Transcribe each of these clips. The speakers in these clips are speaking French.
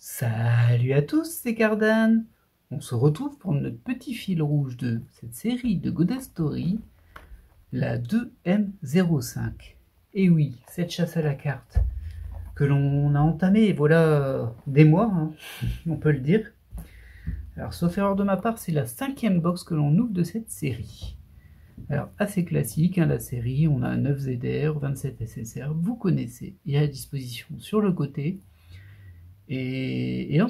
Salut à tous, c'est Cardan. On se retrouve pour notre petit fil rouge de cette série de Godest Story, la 2M05. Et oui, cette chasse à la carte que l'on a entamée, voilà des mois, hein, on peut le dire. Alors, sauf erreur de ma part, c'est la 5e box que l'on ouvre de cette série. Alors, assez classique, hein, la série, on a 9 ZR, 27 SSR, vous connaissez, il est à disposition sur le côté. Et en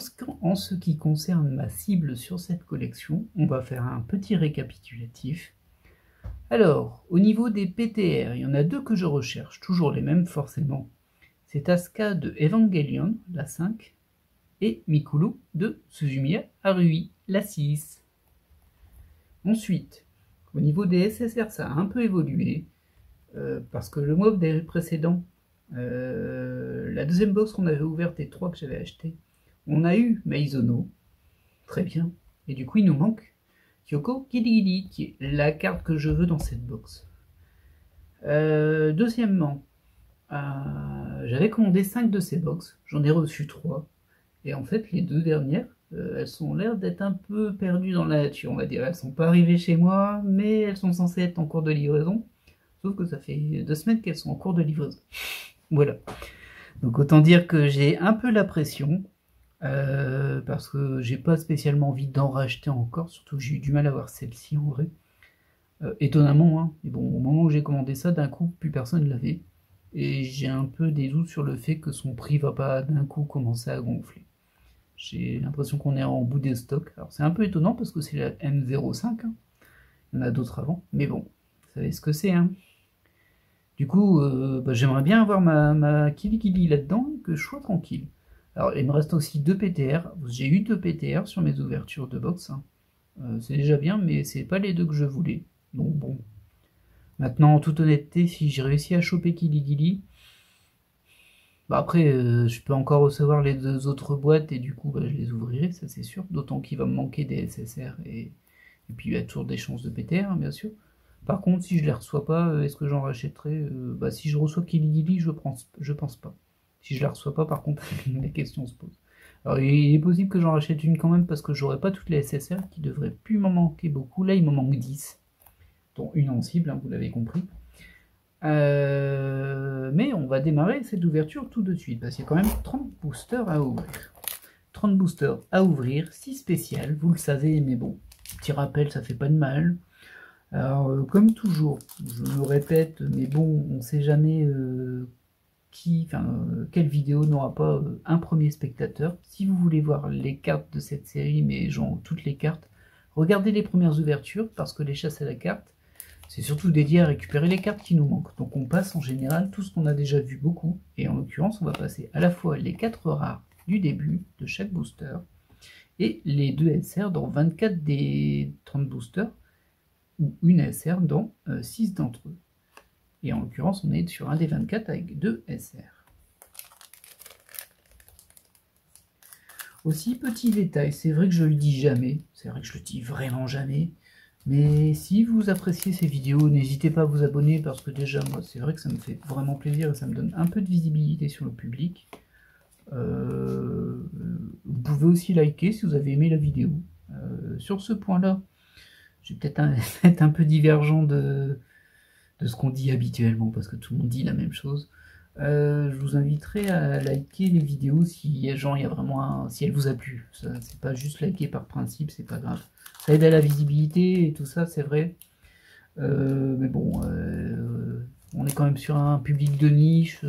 ce qui concerne ma cible sur cette collection, on va faire un petit récapitulatif. Alors, au niveau des PTR, il y en a deux que je recherche, toujours les mêmes forcément. C'est Asuka de Evangelion, la 5, et Mikulu de Suzumiya Haruhi, la 6. Ensuite, au niveau des SSR, ça a un peu évolué, parce que le mob des précédents, la deuxième box qu'on avait ouverte et 3 que j'avais acheté, on a eu Meizono, très bien, et du coup il nous manque Kyoko Kidigidi, qui est la carte que je veux dans cette box. Deuxièmement, j'avais commandé 5 de ces box, j'en ai reçu 3, et en fait les deux dernières, elles ont l'air d'être un peu perdues dans la nature, on va dire. Elles sont pas arrivées chez moi, mais elles sont censées être en cours de livraison, sauf que ça fait 2 semaines qu'elles sont en cours de livraison. Voilà. Donc autant dire que j'ai un peu la pression, parce que j'ai pas spécialement envie d'en racheter encore, surtout que j'ai eu du mal à voir celle-ci en vrai. Étonnamment, hein. Mais bon, au moment où j'ai commandé ça, d'un coup, plus personne l'avait. Et j'ai un peu des doutes sur le fait que son prix va pas d'un coup commencer à gonfler. J'ai l'impression qu'on est en bout des stocks. Alors c'est un peu étonnant parce que c'est la M05, hein. Il y en a d'autres avant, mais bon, vous savez ce que c'est, hein. Du coup, j'aimerais bien avoir ma Kilikili là-dedans, que je sois tranquille. Alors, il me reste aussi 2 PTR. J'ai eu 2 PTR sur mes ouvertures de box, hein. C'est déjà bien, mais c'est pas les deux que je voulais. Donc bon. Maintenant, en toute honnêteté, si j'ai réussi à choper Kilikili, après, je peux encore recevoir les 2 autres boîtes, et du coup, je les ouvrirai, ça c'est sûr. D'autant qu'il va me manquer des SSR, et puis il y a toujours des chances de PTR, hein, bien sûr. Par contre, si je les reçois pas, est-ce que j'en rachèterai? Si je reçois Kiligili, je pense pas. Si je la reçois pas, par contre, la question se pose. Alors, il est possible que j'en rachète une quand même, parce que j'aurai pas toutes les SSR, qui devraient plus m'en manquer beaucoup. Là, il m'en manque 10, dont une en cible, hein, vous l'avez compris. Mais on va démarrer cette ouverture tout de suite, parce qu'il y a quand même 30 boosters à ouvrir. 30 boosters à ouvrir, 6 spéciales, vous le savez, mais bon, petit rappel, ça fait pas de mal. Alors, comme toujours, je me répète, mais bon, on ne sait jamais quelle vidéo n'aura pas un premier spectateur. Si vous voulez voir les cartes de cette série, mais genre toutes les cartes, regardez les premières ouvertures, parce que les chasses à la carte, c'est surtout dédié à récupérer les cartes qui nous manquent. Donc on passe en général tout ce qu'on a déjà vu beaucoup, et en l'occurrence, on va passer à la fois les 4 rares du début de chaque booster, et les 2 SR dans 24 des 30 boosters, ou une SR dans 6 d'entre eux. Et en l'occurrence, on est sur un des 24 avec 2 SR. Aussi, petit détail, c'est vrai que je le dis jamais, c'est vrai que je le dis vraiment jamais, mais si vous appréciez ces vidéos, n'hésitez pas à vous abonner, parce que déjà, moi, c'est vrai que ça me fait vraiment plaisir et ça me donne un peu de visibilité sur le public. Vous pouvez aussi liker si vous avez aimé la vidéo. Sur ce point-là, je vais peut-être être un peu divergent de ce qu'on dit habituellement, parce que tout le monde dit la même chose. Je vous inviterai à liker les vidéos si si elle vous a plu. C'est pas juste liker par principe, c'est pas grave. Ça aide à la visibilité et tout ça, c'est vrai. Mais bon, on est quand même sur un public de niche.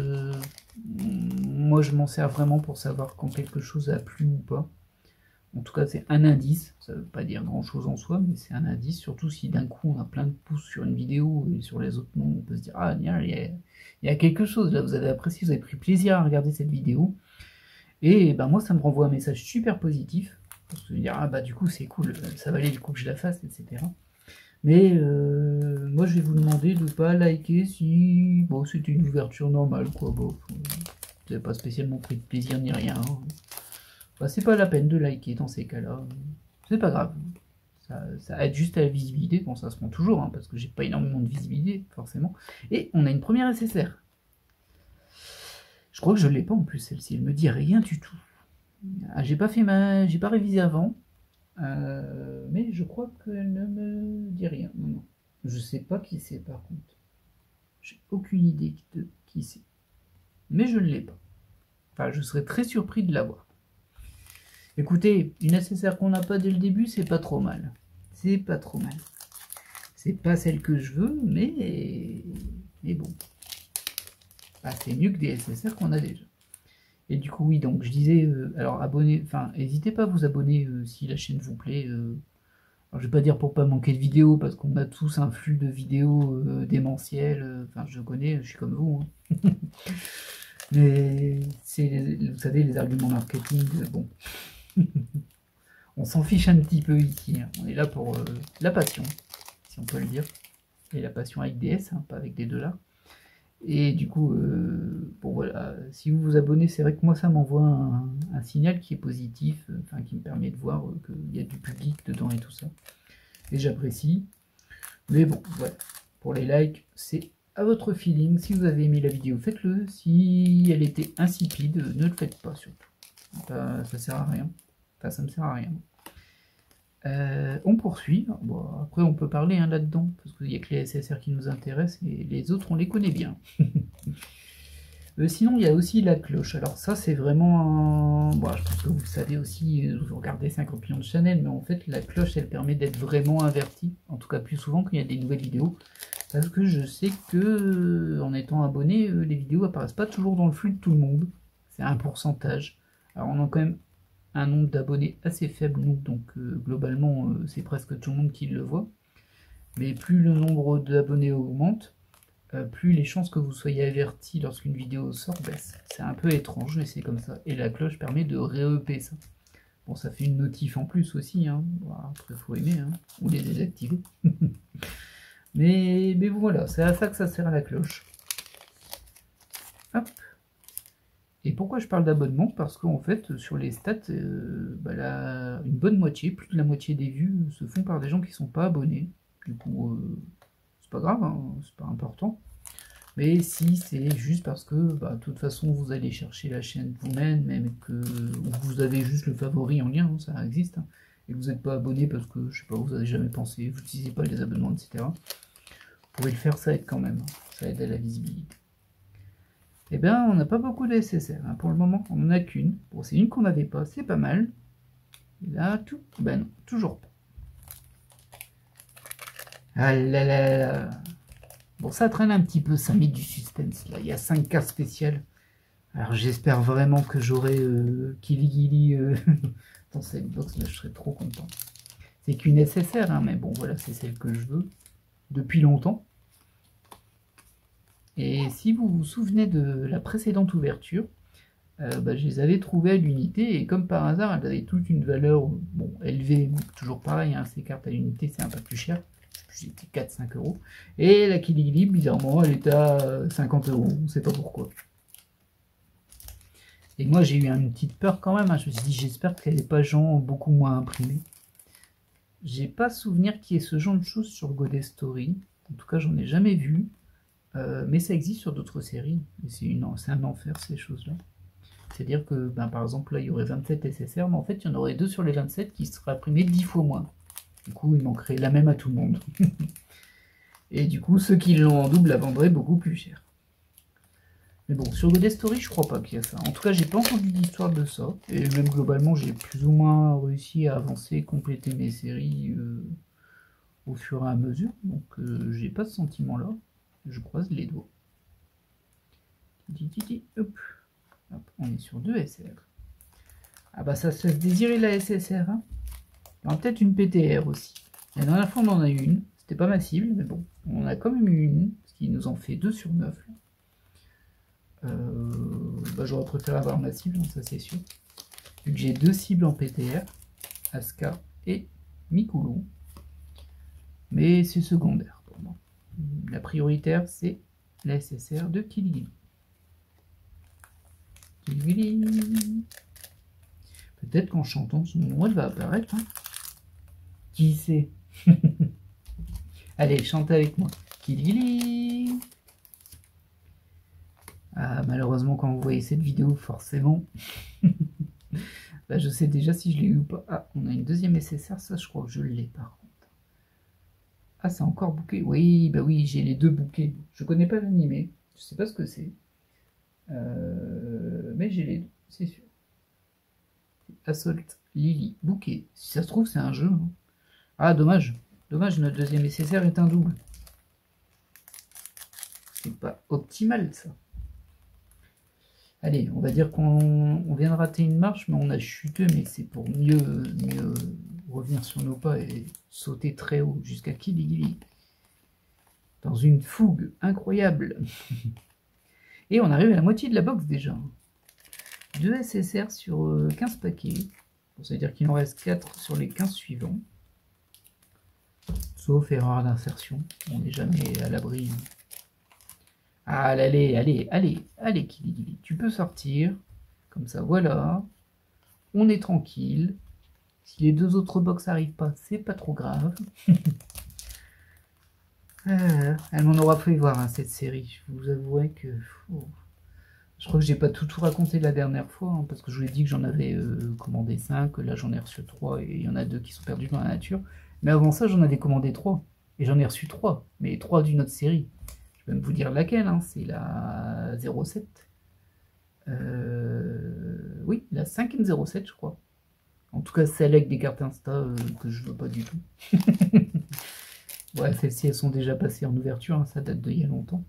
Moi, je m'en sers vraiment pour savoir quand quelque chose a plu ou pas. En tout cas, c'est un indice. Ça ne veut pas dire grand-chose en soi, mais c'est un indice. Surtout si d'un coup, on a plein de pouces sur une vidéo et sur les autres non, on peut se dire « Ah, il y a quelque chose, là, vous avez apprécié, vous avez pris plaisir à regarder cette vidéo. » Et moi, ça me renvoie un message super positif. Parce que dire « Ah, du coup, c'est cool, ça valait le coup que je la fasse, etc. » Mais moi, je vais vous demander de ne pas liker si c'était une ouverture normale, quoi. Vous n'avez pas spécialement pris de plaisir ni rien, hein. C'est pas la peine de liker dans ces cas-là. C'est pas grave. Ça aide juste à la visibilité. Bon, ça se prend toujours, hein, parce que j'ai pas énormément de visibilité, forcément. Et on a une première SSR. Je crois que je l'ai pas en plus, celle-ci. Elle me dit rien du tout. Ah, j'ai pas révisé avant, mais je crois qu'elle ne me dit rien. Non, non. Je sais pas qui c'est par contre. J'ai aucune idée de qui c'est. Mais je ne l'ai pas. Enfin, je serais très surpris de l'avoir. Écoutez, une nécessaire qu'on n'a pas dès le début, c'est pas trop mal. C'est pas trop mal. C'est pas celle que je veux, mais bon. Ah, c'est mieux que des SSR qu'on a déjà. Et du coup, oui, donc je disais, alors abonnez, enfin, n'hésitez pas à vous abonner si la chaîne vous plaît. Alors, je vais pas dire pour pas manquer de vidéos, parce qu'on a tous un flux de vidéos démentiel. Enfin, je connais, je suis comme vous. Hein. Mais c'est, vous savez, les arguments marketing, bon. On s'en fiche un petit peu ici. Hein. On est là pour la passion, si on peut le dire. Et la passion avec des S, hein, pas avec des $. Et du coup, bon voilà, si vous vous abonnez, c'est vrai que moi ça m'envoie un signal qui est positif, enfin qui me permet de voir qu'il y a du public dedans et tout ça. Et j'apprécie. Mais bon, voilà. Pour les likes, c'est à votre feeling. Si vous avez aimé la vidéo, faites-le. Si elle était insipide, ne le faites pas surtout. Ça sert à rien. Enfin, ça me sert à rien. On poursuit. Bon, après, on peut parler hein, là-dedans, parce qu'il n'y a que les SSR qui nous intéressent, et les autres, on les connaît bien. Sinon, il y a aussi la cloche. Alors ça, c'est vraiment... Bon, je pense que vous le savez aussi, vous regardez 50 millions de channels, mais en fait, la cloche, elle permet d'être vraiment avertie, en tout cas plus souvent quand il y a des nouvelles vidéos, parce que je sais que, en étant abonné, les vidéos apparaissent pas toujours dans le flux de tout le monde. C'est un pourcentage. Alors, on a quand même un nombre d'abonnés assez faible, nous, donc globalement, c'est presque tout le monde qui le voit. Mais plus le nombre d'abonnés augmente, plus les chances que vous soyez averti lorsqu'une vidéo sort baissent. C'est un peu étrange, mais c'est comme ça. Et la cloche permet de ré-EP ça. Bon, ça fait une notif en plus aussi, hein. Bon, après, faut aimer, hein, ou les désactiver. mais voilà, c'est à ça que ça sert à la cloche. Hop. Et pourquoi je parle d'abonnement? Parce qu'en fait, sur les stats, une bonne moitié, plus de la moitié des vues se font par des gens qui ne sont pas abonnés. Du coup, c'est pas grave, hein, c'est pas important. Mais si c'est juste parce que, de toute façon, vous allez chercher la chaîne vous-même, même que vous avez juste le favori en lien, hein, ça existe, hein, et que vous n'êtes pas abonné parce que, je sais pas, vous n'avez jamais pensé, vous n'utilisez pas les abonnements, etc. Vous pouvez le faire, ça aide quand même, hein, ça aide à la visibilité. Eh bien, on n'a pas beaucoup de SSR, hein, pour le moment, on n'en a qu'une. Bon, c'est une qu'on n'avait pas, c'est pas mal. Et là, tout, ben non, toujours pas. Ah là là là. Bon, ça traîne un petit peu, ça met du suspense, là. Il y a 5 cartes spéciales. Alors, j'espère vraiment que j'aurai Kiligili dans cette box, là, je serais trop content. C'est qu'une SSR, hein, mais bon, voilà, c'est celle que je veux depuis longtemps. Et si vous vous souvenez de la précédente ouverture, je les avais trouvées à l'unité, et comme par hasard, elles avaient toute une valeur bon, élevée, toujours pareil, hein, ces cartes à l'unité, c'est un peu plus cher. C'était 4-5 euros. Et la Kiligili, bizarrement, elle était à 50 euros. On ne sait pas pourquoi. Et moi, j'ai eu une petite peur quand même. Hein. Je me suis dit, j'espère qu'elle n'est pas genre beaucoup moins imprimée. J'ai pas souvenir qu'il y ait ce genre de choses sur Goddess Story. En tout cas, j'en ai jamais vu. Mais ça existe sur d'autres séries. C'est un enfer, ces choses-là. C'est-à-dire que, par exemple, là, il y aurait 27 SSR, mais en fait, il y en aurait 2 sur les 27 qui seraient imprimés 10 fois moins. Du coup, il manquerait la même à tout le monde. Et du coup, ceux qui l'ont en double la vendraient beaucoup plus cher. Mais bon, sur Goddess Story, je crois pas qu'il y a ça. En tout cas, j'ai pas entendu d'histoire de ça. Et même globalement, j'ai plus ou moins réussi à avancer, compléter mes séries au fur et à mesure. Donc, j'ai pas ce sentiment-là. Je croise les doigts. Hop. Hop, on est sur 2 SR. Ah bah ça se fait désirer la SSR. Hein. Peut-être une PTR aussi. La dernière fois, on en a eu une. C'était pas ma cible, mais bon. On a quand même eu une. Ce qui nous en fait 2 sur 9. J'aurais préféré avoir ma cible, ça c'est sûr. Vu que j'ai 2 cibles en PTR. Asuka et Mikulu. Mais c'est secondaire pour moi. La prioritaire, c'est la SSR de Kiligili. Peut-être qu'en chantant son nom, elle va apparaître. Hein. Qui sait? Allez, chante avec moi. Kiligili. Ah, malheureusement, quand vous voyez cette vidéo, forcément, Bah, je sais déjà si je l'ai eu ou pas. Ah, on a une deuxième SSR, ça je crois que je l'ai par contre. Ah, c'est encore bouquet. Oui, bah oui, j'ai les deux bouquets. Je connais pas l'animé, je sais pas ce que c'est. Mais j'ai les deux, c'est sûr. Assault, Lily, bouquet. Si ça se trouve, c'est un jeu, hein. Ah, dommage. Dommage, notre deuxième SSR est un double. C'est pas optimal, ça. Allez, on va dire qu'on vient de rater une marche, mais on a chuté, mais c'est pour mieux revenir sur nos pas et sauter très haut jusqu'à Kiligili. Dans une fougue incroyable. Et on arrive à la moitié de la box déjà. 2 SSR sur 15 paquets. Bon, ça veut dire qu'il en reste 4 sur les 15 suivants. Sauf erreur d'insertion. On n'est jamais à l'abri. Ah, allez, allez, allez, allez, Kiligili. Tu peux sortir. Comme ça, voilà. On est tranquille. Si les deux autres box n'arrivent pas, c'est pas trop grave. Elle m'en aura fait voir, hein, cette série. Je vous avouerai que... Je crois que j'ai pas tout raconté la dernière fois, hein, parce que je vous ai dit que j'en avais commandé 5. Là, j'en ai reçu 3, et il y en a 2 qui sont perdus dans la nature. Mais avant ça, j'en avais commandé 3. Et j'en ai reçu 3. Mais 3 d'une autre série. Je vais même vous dire laquelle, hein, c'est la 07. Oui, la 5e 07, je crois. En tout cas, celle avec des cartes Insta que je veux pas du tout. Ouais, celles-ci, elles sont déjà passées en ouverture, hein, ça date d'il y a longtemps.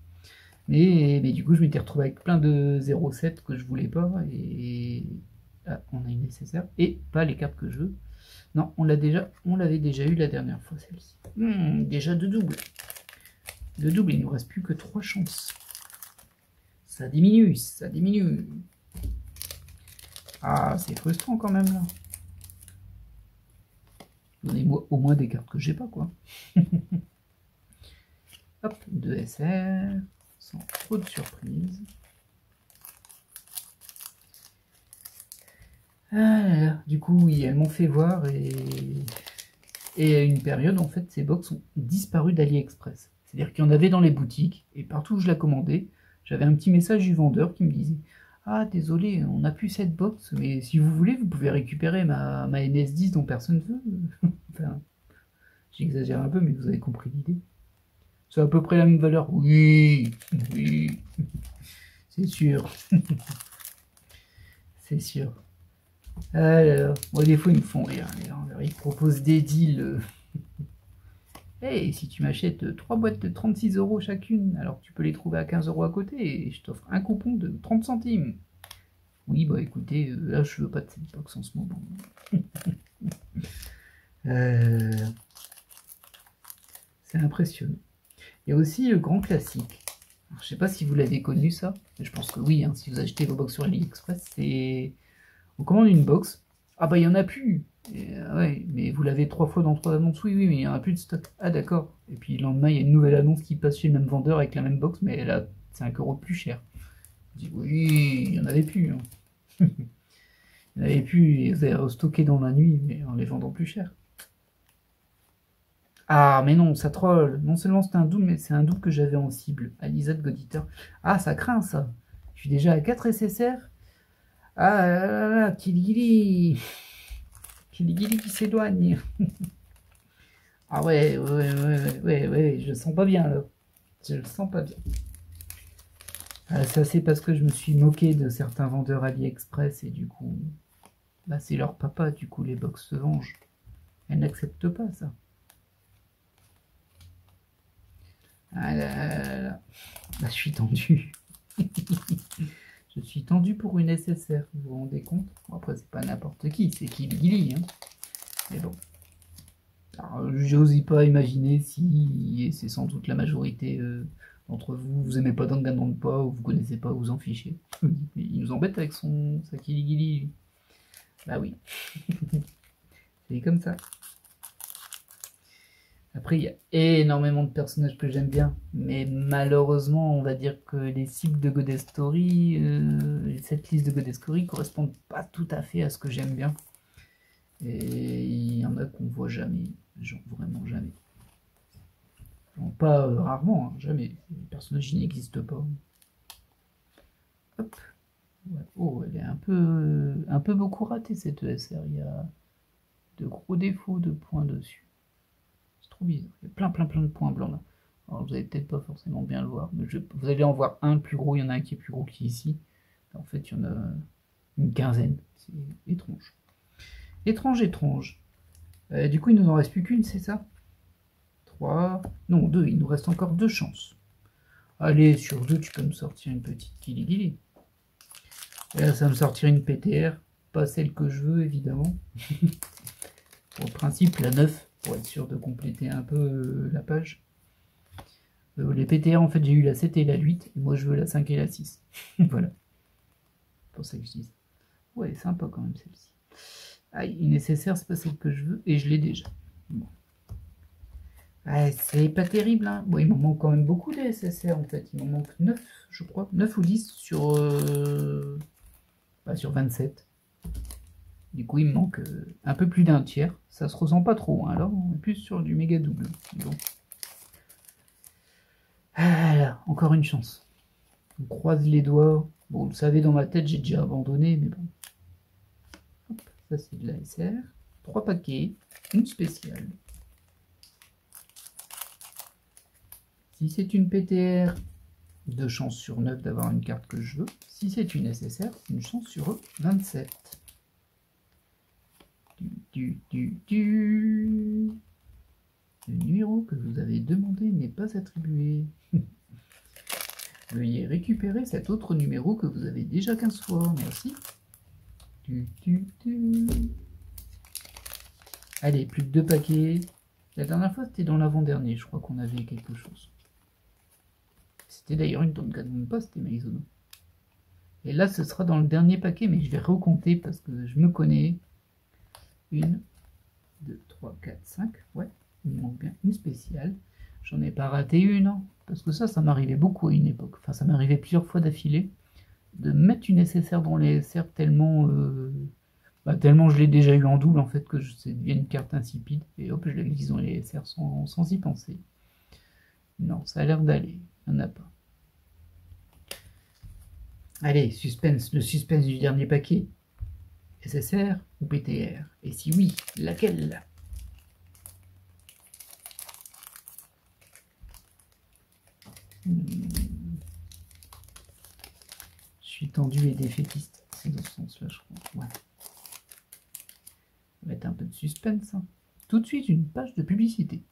Mais du coup, je m'étais retrouvé avec plein de 07 que je voulais pas. Et ah, on a une nécessaire. Et pas les cartes que je veux. Non, on l'avait déjà eu la dernière fois, celle-ci. Déjà deux doubles. Deux doubles, il ne nous reste plus que 3 chances. Ça diminue, ça diminue. Ah, c'est frustrant quand même, là. Donnez-moi au moins des cartes que j'ai pas, quoi. Hop, 2 SR, sans trop de surprise. Ah, du coup, oui, elles m'ont fait voir et à une période, en fait, ces box ont disparu d'AliExpress. C'est-à-dire qu'il y en avait dans les boutiques et partout où je la commandais, j'avais un petit message du vendeur qui me disait: ah, désolé, on n'a plus cette box, mais si vous voulez, vous pouvez récupérer ma NS10 dont personne ne veut. Enfin, j'exagère un peu, mais vous avez compris l'idée. C'est à peu près la même valeur. Oui, oui, c'est sûr. C'est sûr. Alors, moi, des fois, ils me font rire. Ils proposent des deals. Hey, si tu m'achètes 3 boîtes de 36 € chacune, alors tu peux les trouver à 15 € à côté, et je t'offre un coupon de 30 centimes. Oui, bah écoutez, là, je veux pas de cette box en ce moment. C'est impressionnant. Il y a aussi le grand classique. Alors, je sais pas si vous l'avez connu, ça. Mais je pense que oui, hein, si vous achetez vos box sur AliExpress, c'est... On commande une box. Ah bah il y en a plus. Ouais, mais vous l'avez 3 fois dans 3 annonces. Oui, oui, mais il n'y en a plus de stock. Ah d'accord. Et puis le lendemain, il y a une nouvelle annonce qui passe chez le même vendeur avec la même box, mais elle a 5 € de plus cher. Je dis oui, il n'y en avait plus, hein. Il n'y en avait plus, ils avaient restocké dans la nuit, mais en les vendant plus cher. Ah, mais non, ça troll. Non seulement c'est un double, mais c'est un double que j'avais en cible. Alisa de God Eater. Ah, ça craint, ça. Je suis déjà à 4 SSR. Ah là là là, Kiligili. Kiligili qui s'éloigne. Ah ouais, ouais, je le sens pas bien, là. Je le sens pas bien. Ah, ça, c'est parce que je me suis moqué de certains vendeurs AliExpress et du coup, bah, c'est leur papa, du coup, les box se vengent. Elles n'acceptent pas ça. Ah là là là là. Bah, je suis tendu. Je suis tendu pour une SSR, vous vous rendez compte? Bon, après, c'est pas n'importe qui, c'est Kiligili, hein. Mais bon. J'ose pas imaginer si, et c'est sans doute la majorité d'entre vous, vous aimez pas Danganronpa ou vous connaissez pas, vous en fichez. Il nous embête avec sa Kiligili. Bah oui. C'est comme ça. Après, il y a énormément de personnages que j'aime bien, mais malheureusement, on va dire que les cibles de God Story, cette liste de God Story correspondent pas tout à fait à ce que j'aime bien. Et il y en a qu'on voit jamais, genre vraiment jamais. Bon, pas rarement, hein, jamais. Les personnages n'existent pas. Hop. Ouais. Oh, elle est un peu beaucoup ratée cette ESR. Il y a de gros défauts de points dessus. C'est trop bizarre. Il y a plein de points blancs là. Alors, vous allez peut-être pas forcément bien le voir, mais vous allez en voir un plus gros. Il y en a un qui est plus gros qu'ici. En fait, il y en a une quinzaine. C'est étrange. Étrange, étrange. Du coup, il nous en reste plus qu'une, c'est ça? 3. Non, 2. Il nous reste encore 2 chances. Allez, sur 2, tu peux me sortir une petite Kili-Gili. Et là, ça va me sortir une PTR. Pas celle que je veux, évidemment. Pour le principe, la 9, pour être sûr de compléter un peu la page. Les PTR, en fait, j'ai eu la 7 et la 8. Et moi, je veux la 5 et la 6. Voilà. C'est pour ça que je dis ça. Ouais, sympa quand même, celle-ci. Aïe, une nécessaire, c'est pas celle que je veux. Et je l'ai déjà. Bon. Ouais, c'est pas terrible, hein. Bon, il m'en manque quand même beaucoup des SSR, en fait. Il m'en manque 9, je crois. 9 ou 10 sur, sur 27. Du coup, il me manque un peu plus d'un tiers. Ça se ressent pas trop, hein. Alors, on est plus sur du méga double. Bon. Voilà, encore une chance. On croise les doigts. Bon, vous savez, dans ma tête, j'ai déjà abandonné, mais bon. Hop, ça, c'est de la SR. 3 paquets, une spéciale. Si c'est une PTR, 2 chances sur 9 d'avoir une carte que je veux. Si c'est une SSR, une chance sur 27. Le numéro que vous avez demandé n'est pas attribué. Veuillez récupérer cet autre numéro que vous avez déjà 15 fois. Merci. Allez, plus que 2 paquets. La dernière fois, c'était dans l'avant-dernier. Je crois qu'on avait quelque chose. C'était d'ailleurs une Tonkan, pas c'était Maizono. Et là, ce sera dans le dernier paquet, mais je vais recompter parce que je me connais. 1, 2, 3, 4, 5. Ouais, il me manque bien une spéciale. J'en ai pas raté une, hein, parce que ça m'arrivait beaucoup à une époque. Enfin, ça m'arrivait plusieurs fois d'affilée de mettre une SSR dans les SR tellement, tellement je l'ai déjà eu en double en fait que ça devient une carte insipide. Et hop, je la glisse dans les SR sans y penser. Non, ça a l'air d'aller. Il n'y en a pas. Allez, suspense, le suspense du dernier paquet. SSR ou PTR? Et si oui, laquelle? Je suis tendu et défaitiste. C'est dans ce sens-là, je crois. Ouais. On va mettre un peu de suspense. Hein. Tout de suite, une page de publicité.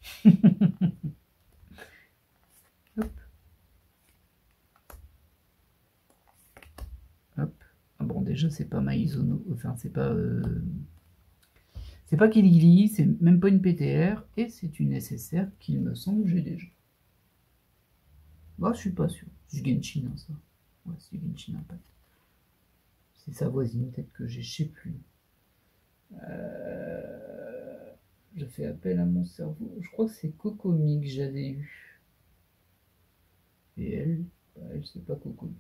Hop. Hop. Ah bon, déjà, c'est pas Maizono. Enfin, c'est pas... C'est pas Kili-Gili, c'est même pas une PTR, et c'est une SSR qu'il me semble que j'ai déjà. Bah, je suis pas sûr. C'est Genshin, hein, ça. Ouais, c'est Genshin Impact. C'est sa voisine, peut-être que j'ai, je sais plus. Je fais appel à mon cerveau. Je crois que c'est Kokomi que j'avais eu. Et elle, bah, elle c'est pas Kokomi.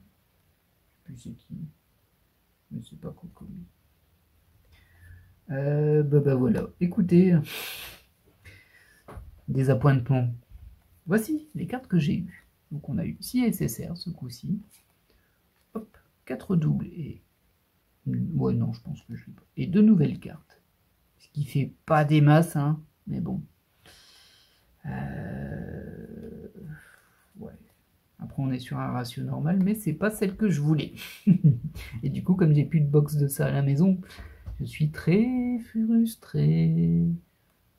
Je sais plus c'est qui. Mais c'est pas Kokomi. Bah voilà. Écoutez, des appointements. Voici les cartes que j'ai eues. Donc on a eu 6 SSR ce coup-ci. Hop, 4 doubles et... Ouais, non, je pense que je vais pas. Et 2 nouvelles cartes. Ce qui fait pas des masses, hein. Mais bon. Ouais. Après, on est sur un ratio normal, mais c'est pas celle que je voulais. Et du coup, comme j'ai plus de box de ça à la maison, je suis très frustré.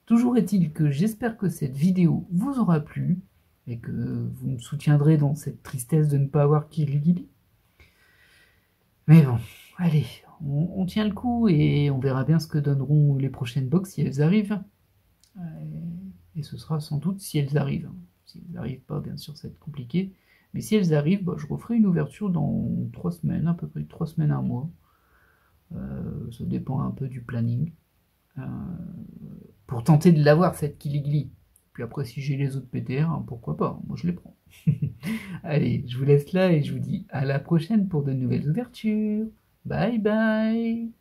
Toujours est-il que j'espère que cette vidéo vous aura plu et que vous me soutiendrez dans cette tristesse de ne pas avoir Kili-Gili. Mais bon, allez, on tient le coup et on verra bien ce que donneront les prochaines box si elles arrivent. Et ce sera sans doute si elles arrivent. Si elles n'arrivent pas, bien sûr, ça va être compliqué. Mais si elles arrivent, bah, je referai une ouverture dans 3 semaines, à peu près 3 semaines, 1 mois. Ça dépend un peu du planning. Pour tenter de l'avoir, cette Kili-Gili. Puis après, si j'ai les autres PTR, hein, pourquoi pas, moi je les prends. Allez, je vous laisse là et je vous dis à la prochaine pour de nouvelles ouvertures. Bye bye.